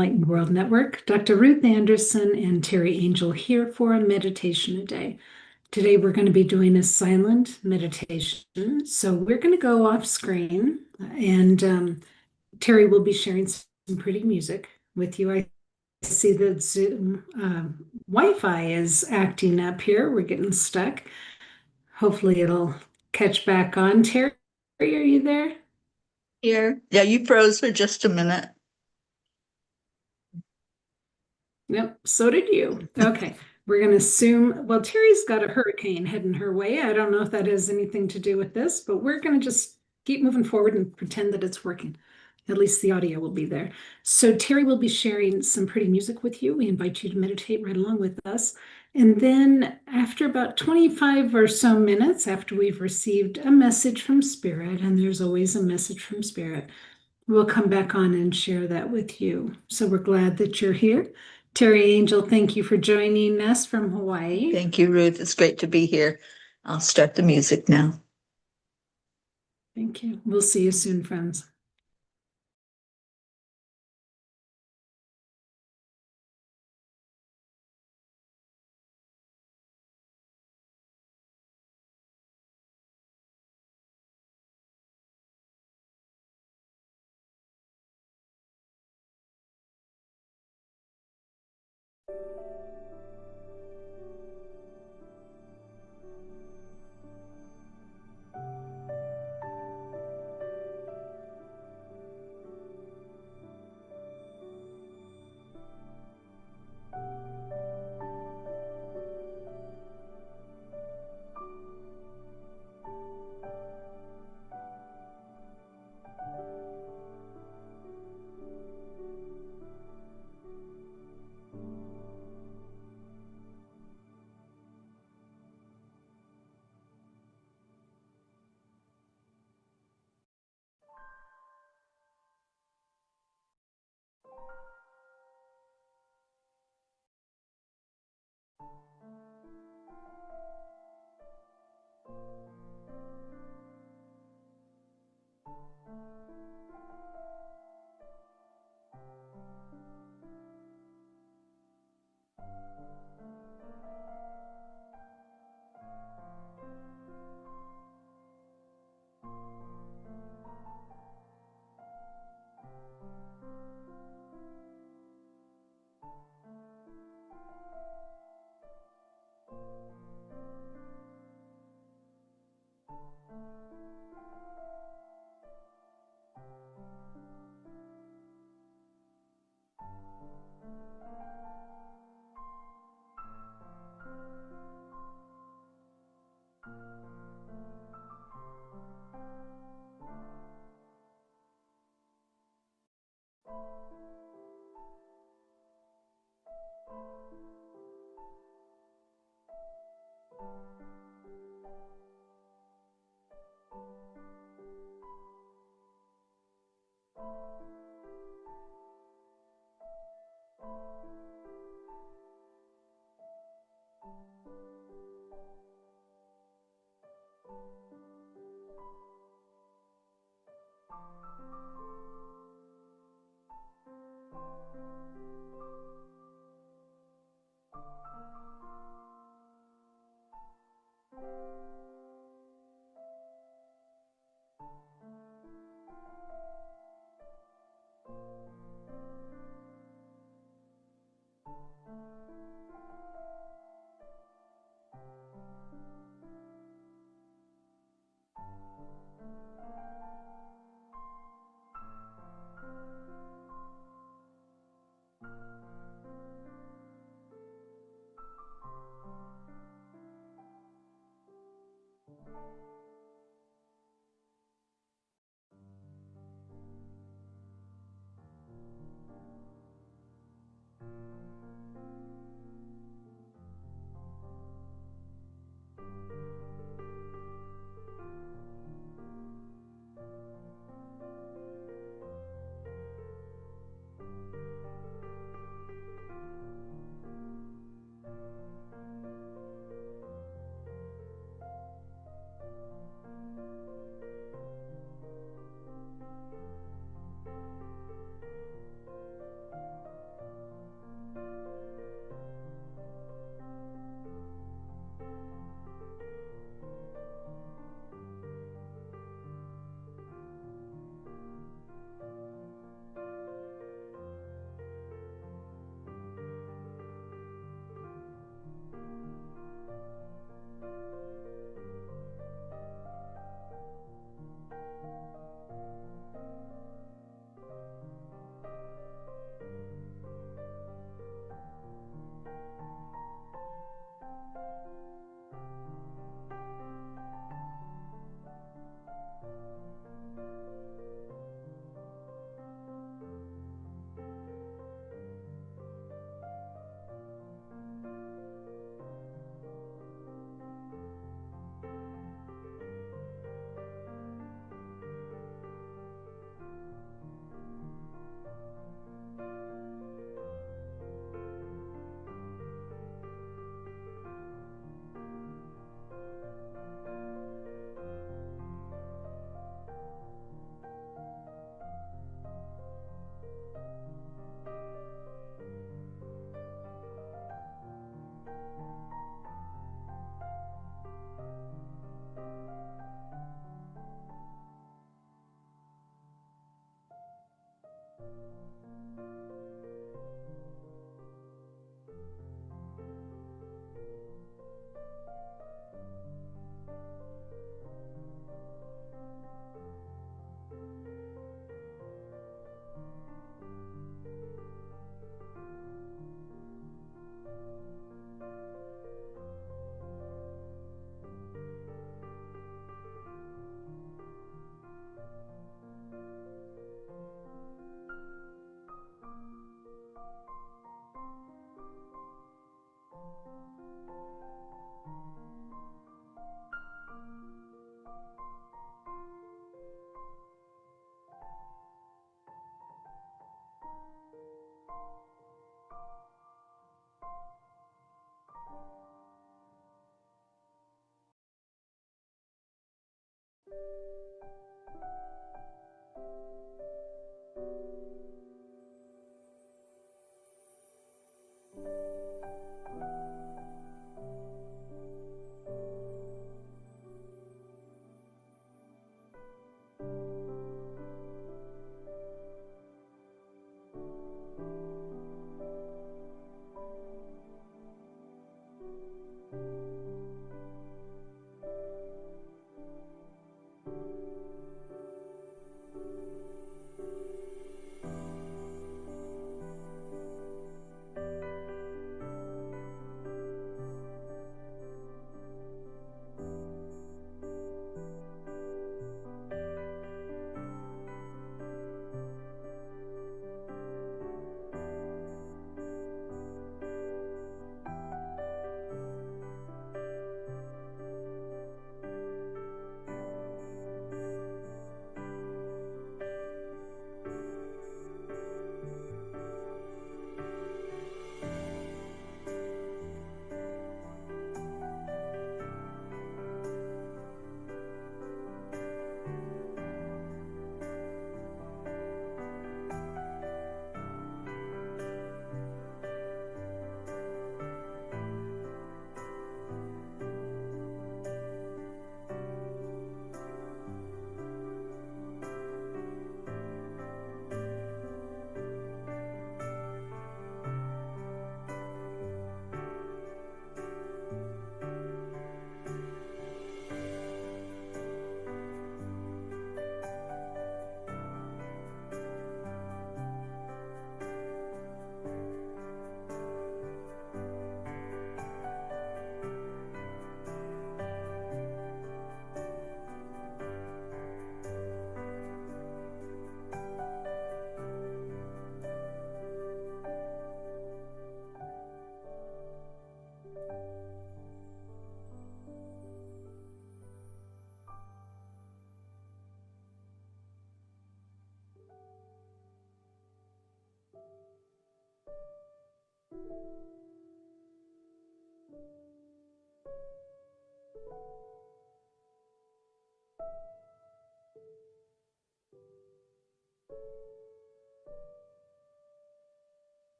Enlightened World Network. Dr. Ruth Anderson and Teri Angel here for a meditation a day. Today we're going to be doing a silent meditation. So we're going to go off screen and Teri will be sharing some pretty music with you. I see that Zoom Wi-Fi is acting up here. We're getting stuck. Hopefully it'll catch back on. Teri, are you there? Here. Yeah, you froze for just a minute. Yep, so did you. Okay, we're going to assume, well, Teri's got a hurricane heading her way. I don't know if that has anything to do with this, but we're going to just keep moving forward and pretend that it's working. At least the audio will be there. So Teri will be sharing some pretty music with you. We invite you to meditate right along with us. And then after about 25 or so minutes, after we've received a message from Spirit, and there's always a message from Spirit, we'll come back on and share that with you. So we're glad that you're here. Teri Angel, thank you for joining us from Hawaii. Thank you, Ruth. It's great to be here. I'll start the music now. Thank you. We'll see you soon, friends.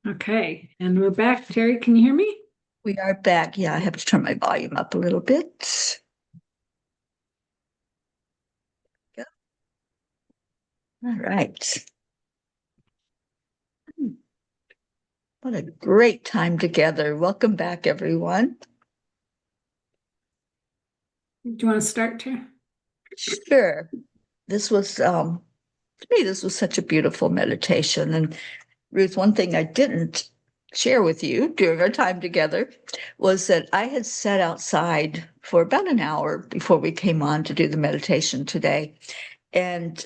Okay, and we're back. Teri, can you hear me? We are back. Yeah, I have to turn my volume up a little bit. Yeah. All right. What a great time together. Welcome back, everyone. Do you want to start, Teri? Sure. This was, to me, this was such a beautiful meditation. And Ruth, one thing I didn't share with you during our time together was that I had sat outside for about an hour before we came on to do the meditation today. And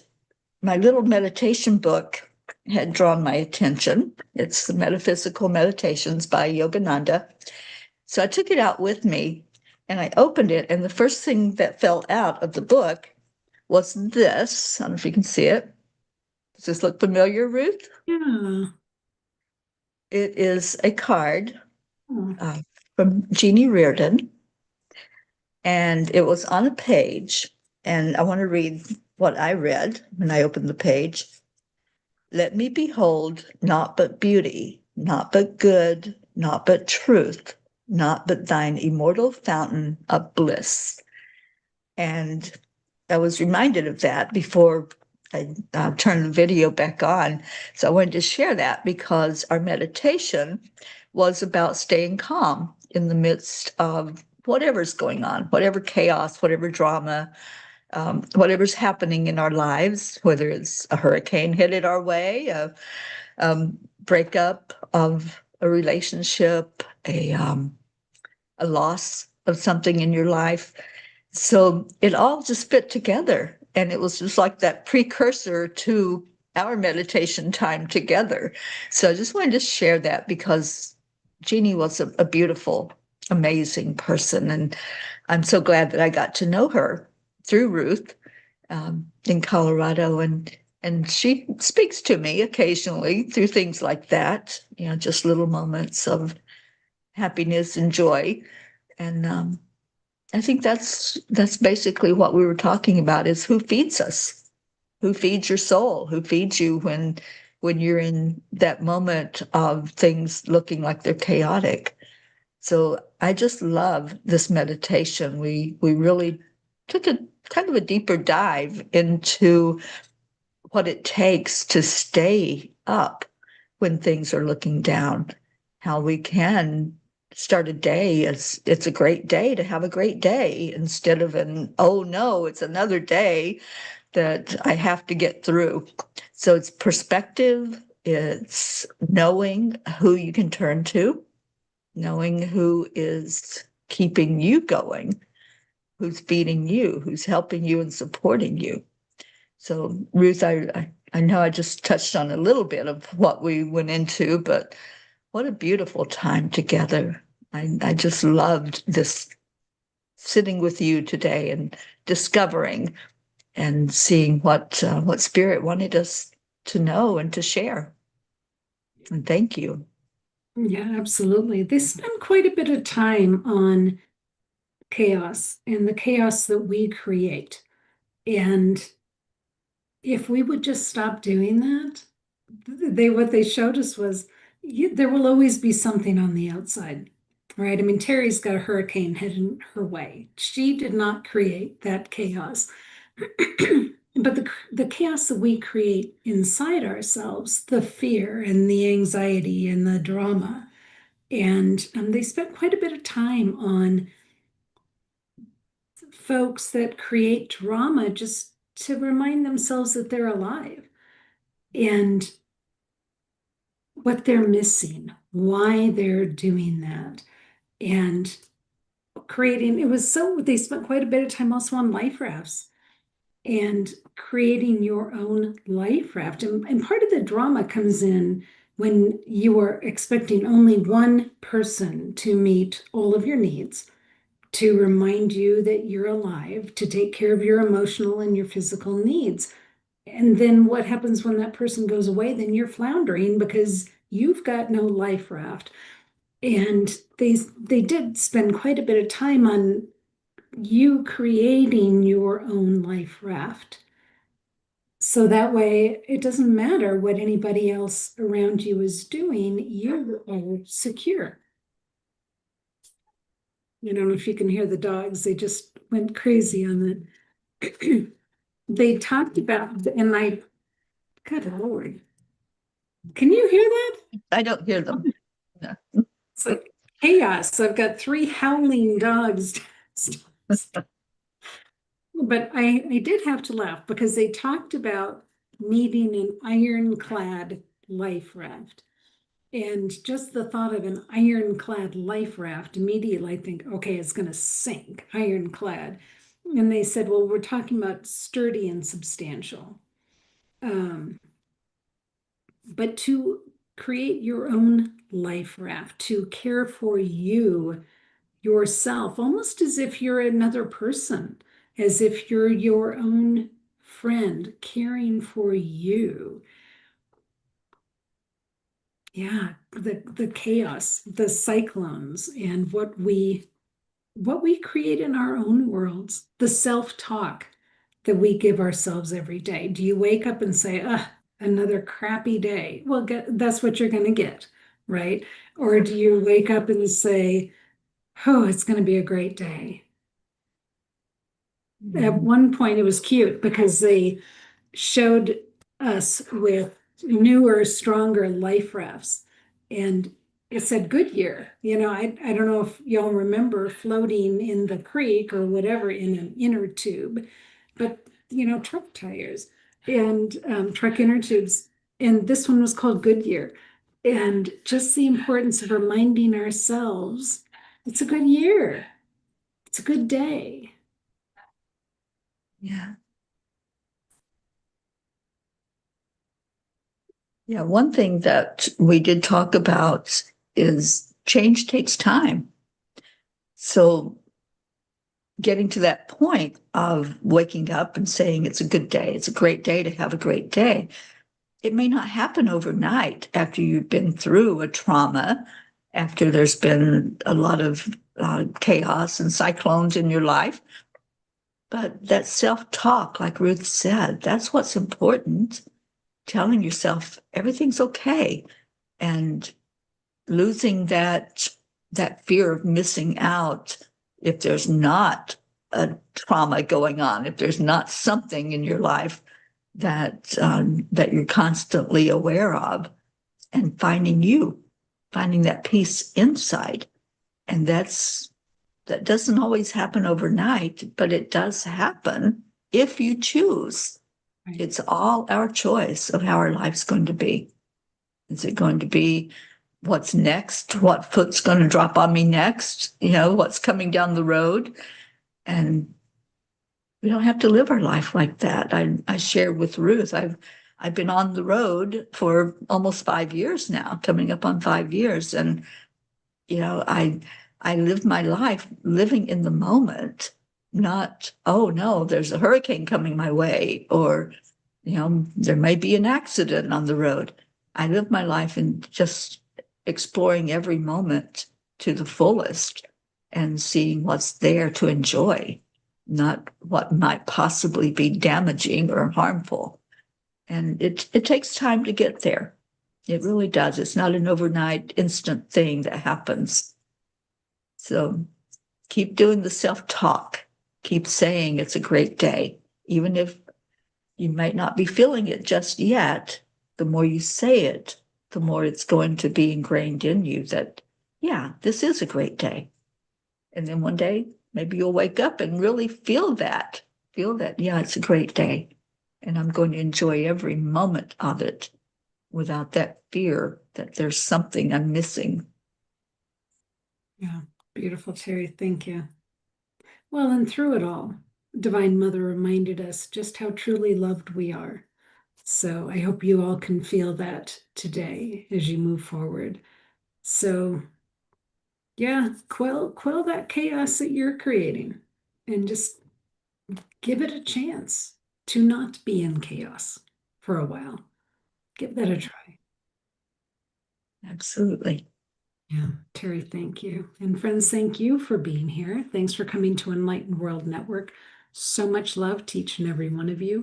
my little meditation book had drawn my attention. It's the Metaphysical Meditations by Yogananda. So I took it out with me and I opened it, and the first thing that fell out of the book was this. I don't know if you can see it. Does this look familiar, Ruth? Yeah. It is a card Oh, uh, from Jeannie Reardon, and it was on a page. And I want to read what I read when I opened the page. Let me behold not but beauty, not but good, not but truth, not but thine immortal fountain of bliss. And I was reminded of that before I turned the video back on. So I wanted to share that because our meditation was about staying calm in the midst of whatever's going on, whatever chaos, whatever drama, whatever's happening in our lives, whether it's a hurricane headed our way, a breakup of a relationship, a loss of something in your life. So it all just fit together. And it was just like that precursor to our meditation time together. So I just wanted to share that because Jeannie was a beautiful, amazing person. And I'm so glad that I got to know her through Ruth in Colorado. And she speaks to me occasionally through things like that, just little moments of happiness and joy. And I think that's basically what we were talking about is who feeds us, who feeds your soul, who feeds you when you're in that moment of things looking like they're chaotic. So I just love this meditation. We really took a kind of a deeper dive into what it takes to stay up when things are looking down, how we can start a day as it's a great day to have a great day instead of an, oh no, it's another day that I have to get through. So it's perspective, it's knowing who you can turn to, knowing who is keeping you going, who's feeding you, who's helping you and supporting you. So, Ruth, I know I just touched on a little bit of what we went into, but what a beautiful time together. I just loved this sitting with you today and discovering and seeing what Spirit wanted us to know and to share. And thank you. yeah, absolutely. They spend quite a bit of time on chaos and the chaos that we create. And if we would just stop doing that, what they showed us was there will always be something on the outside, right? I mean, Teri's got a hurricane heading her way. She did not create that chaos. But the chaos that we create inside ourselves, the fear and the anxiety and the drama, and they spent quite a bit of time on folks that create drama just to remind themselves that they're alive and what they're missing, why they're doing that, and creating. It was so they spent quite a bit of time also on life rafts and creating your own life raft. And part of the drama comes in when you are expecting only one person to meet all of your needs, to remind you that you're alive, to take care of your emotional and your physical needs. And then what happens when that person goes away? Then you're floundering because you've got no life raft. And they did spend quite a bit of time on you creating your own life raft So that way, it doesn't matter what anybody else around you is doing, you are secure. I don't know if you can hear the dogs, they just went crazy on the. They talked about, and I, good Lord, can you hear that? I don't hear them. No. It's like chaos. I've got three howling dogs. But I did have to laugh because they talked about needing an ironclad life raft. And just the thought of an ironclad life raft, immediately I think, okay, it's going to sink, ironclad. And they said, well, we're talking about sturdy and substantial. Um, but to create your own life raft, to care for you yourself, almost as if you're another person, as if you're your own friend caring for you. Yeah, the chaos, the cyclones, and what we create in our own worlds, the self-talk that we give ourselves every day. Do you wake up and say, another crappy day? Well, that's what you're going to get, right? Or do you wake up and say, oh, it's going to be a great day? At one point, it was cute because they showed us with newer, stronger life rafts. And it said Goodyear. I don't know if y'all remember floating in the creek or whatever in an inner tube, but truck tires and truck inner tubes. And this one was called Goodyear. And just the importance of reminding ourselves it's a good year, it's a good day. Yeah. Yeah. One thing that we did talk about is change takes time. So getting to that point of waking up and saying it's a good day, it's a great day to have a great day. It may not happen overnight after you've been through a trauma, after there's been a lot of chaos and cyclones in your life. But that self-talk, like Ruth said, that's what's important. Telling yourself everything's okay and losing that fear of missing out if there's not a trauma going on, if there's not something in your life that you're constantly aware of, and finding that peace inside. And that doesn't always happen overnight, but it does happen if you choose. Right. It's all our choice of how our life's going to be. Is it going to be what's next? What foot's going to drop on me next? What's coming down the road? And we don't have to live our life like that. I shared with Ruth, I've been on the road for almost 5 years now, coming up on 5 years. And, I lived my life living in the moment, not, oh no, there's a hurricane coming my way, or, there may be an accident on the road. I lived my life in just exploring every moment to the fullest and seeing what's there to enjoy, not what might possibly be damaging or harmful. And it takes time to get there. It really does. It's not an overnight instant thing that happens. So keep doing the self-talk. Keep saying it's a great day. Even if you might not be feeling it just yet, the more you say it, the more it's going to be ingrained in you that, yeah, this is a great day. And then one day, maybe you'll wake up and really feel that, yeah, it's a great day. And I'm going to enjoy every moment of it without that fear that there's something I'm missing. Yeah, beautiful, Teri. Thank you. Well, and through it all, Divine Mother reminded us just how truly loved we are. So I hope you all can feel that today as you move forward. So yeah, quell that chaos that you're creating and just give it a chance to not be in chaos for a while. Give that a try. Absolutely. Yeah, Teri, thank you. And friends, thank you for being here. Thanks for coming to Enlightened World Network. So much love to each and every one of you.